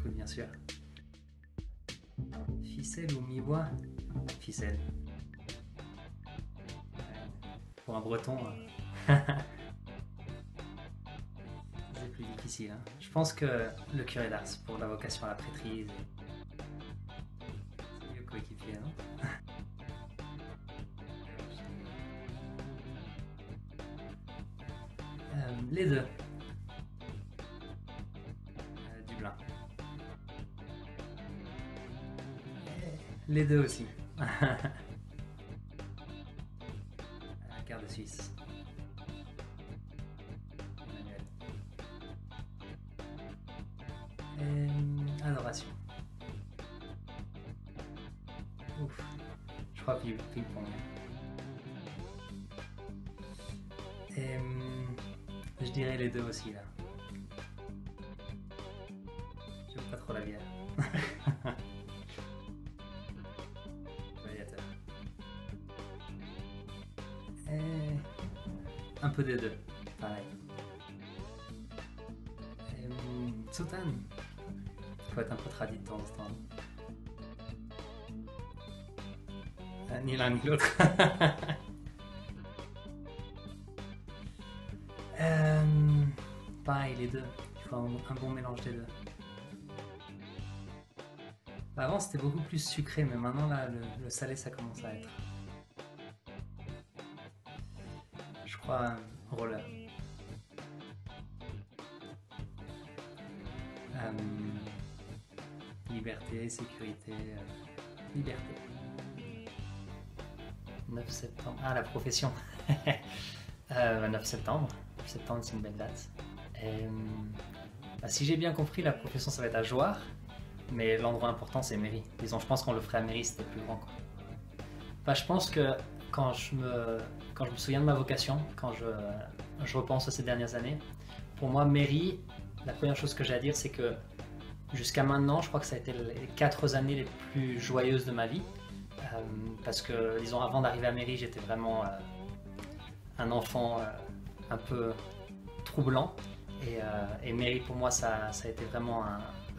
Écoute, bien sûr. Ficelle ou mi-voix? Ficelle. Ouais. Pour un breton, c'est plus difficile. Hein. Je pense que le curé d'Ars, pour la vocation à la prêtrise, c'est mieux coéquipier, non? Les deux. Dublin. Les deux aussi. Quart de Suisse. Emmanuel. Adoration. Ouf. Je crois ping-pong. Je dirais les deux aussi là. J'aime pas trop la bière. Gladiateur. Un peu des deux, pareil. Tsutan. Faut être un peu tradit de temps en temps. Ni l'un ni l'autre. Pareil, les deux. Il faut un bon mélange des deux. Avant, c'était beaucoup plus sucré, mais maintenant, là, le salé, ça commence à être. Je crois roller. Liberté, sécurité, liberté. 9 septembre. Ah, la profession. 9 septembre. 9 septembre, c'est une belle date. Si j'ai bien compris, la profession, ça va être à Jouarre. Mais l'endroit important, c'est mairie. Disons, je pense qu'on le ferait à mairie, c'était plus grand. Quoi. Enfin, je pense que quand je me souviens de ma vocation, quand je repense à ces dernières années, pour moi, mairie, la première chose que j'ai à dire, c'est que jusqu'à maintenant, je crois que ça a été les 4 années les plus joyeuses de ma vie. Parce que, disons, avant d'arriver à mairie, j'étais vraiment un enfant un peu troublant. Et mairie, pour moi, ça a été vraiment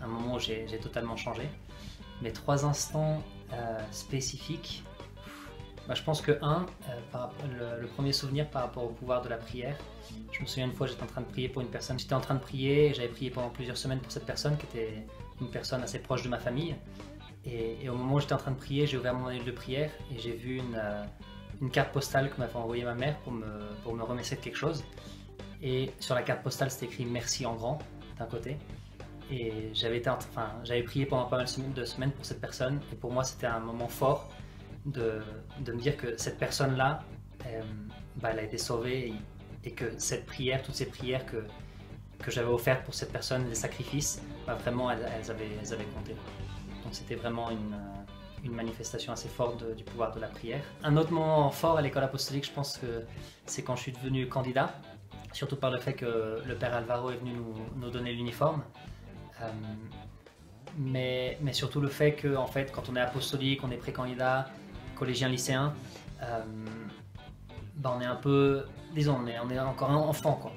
un moment où j'ai totalement changé. Mais 3 instants spécifiques, je pense que le premier souvenir par rapport au pouvoir de la prière, je me souviens une fois j'étais en train de prier pour une personne, j'étais en train de prier et j'avais prié pendant plusieurs semaines pour cette personne qui était une personne assez proche de ma famille et au moment où j'étais en train de prier, j'ai ouvert mon manuel de prière et j'ai vu une carte postale que m'avait envoyée ma mère pour me remercier de quelque chose et sur la carte postale c'était écrit merci en grand d'un côté. Et j'avais prié pendant pas mal de semaines pour cette personne et pour moi c'était un moment fort de me dire que cette personne-là, elle a été sauvée et que cette prière, toutes ces prières que j'avais offertes pour cette personne, les sacrifices, vraiment elles avaient compté. Donc c'était vraiment une manifestation assez forte du pouvoir de la prière. Un autre moment fort à l'école apostolique, je pense que c'est quand je suis devenu candidat, surtout par le fait que le père Alvaro est venu nous donner l'uniforme. Mais surtout le fait que en fait, quand on est apostolique, on est pré-candidat, collégien, lycéen, on est un peu, disons, on est encore un enfant, quoi.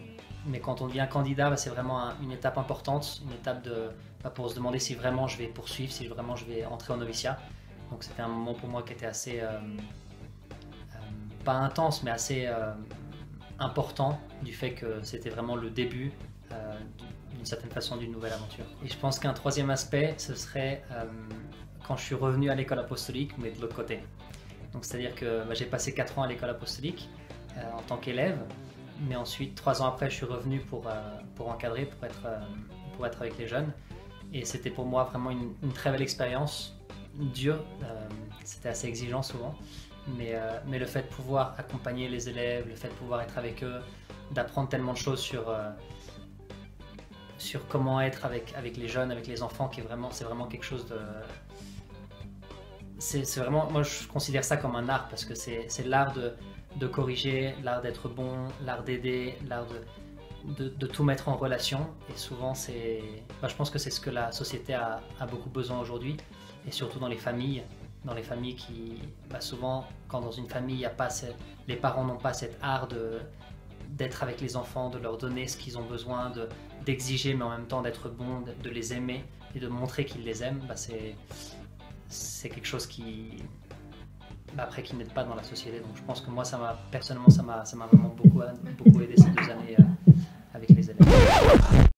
Mais quand on devient candidat, c'est vraiment une étape importante, une étape pour se demander si vraiment je vais poursuivre, si vraiment je vais entrer au noviciat. Donc c'était un moment pour moi qui était assez, pas intense, mais assez important du fait que c'était vraiment le début d'une certaine façon d'une nouvelle aventure. Et je pense qu'un troisième aspect, ce serait quand je suis revenu à l'école apostolique, mais de l'autre côté. Donc c'est-à-dire que j'ai passé 4 ans à l'école apostolique en tant qu'élève, mais ensuite 3 ans après je suis revenu pour encadrer, pour être avec les jeunes. Et c'était pour moi vraiment une très belle expérience, dure, c'était assez exigeant souvent, mais le fait de pouvoir accompagner les élèves, le fait de pouvoir être avec eux, d'apprendre tellement de choses sur comment être avec les jeunes, avec les enfants, c'est vraiment quelque chose de... C'est vraiment, moi je considère ça comme un art, parce que c'est l'art de corriger, l'art d'être bon, l'art d'aider, l'art de tout mettre en relation. Et souvent, je pense que c'est ce que la société a beaucoup besoin aujourd'hui, et surtout dans les familles qui, souvent, quand dans une famille, les parents n'ont pas cet art d'être avec les enfants, de leur donner ce qu'ils ont besoin, d'exiger, mais en même temps d'être bon, de les aimer, et de montrer qu'ils les aiment, bah, c'est quelque chose qui, bah, après, qui n'aide pas dans la société. Donc je pense que moi, personnellement, ça m'a vraiment beaucoup aidé ces 2 années avec les élèves.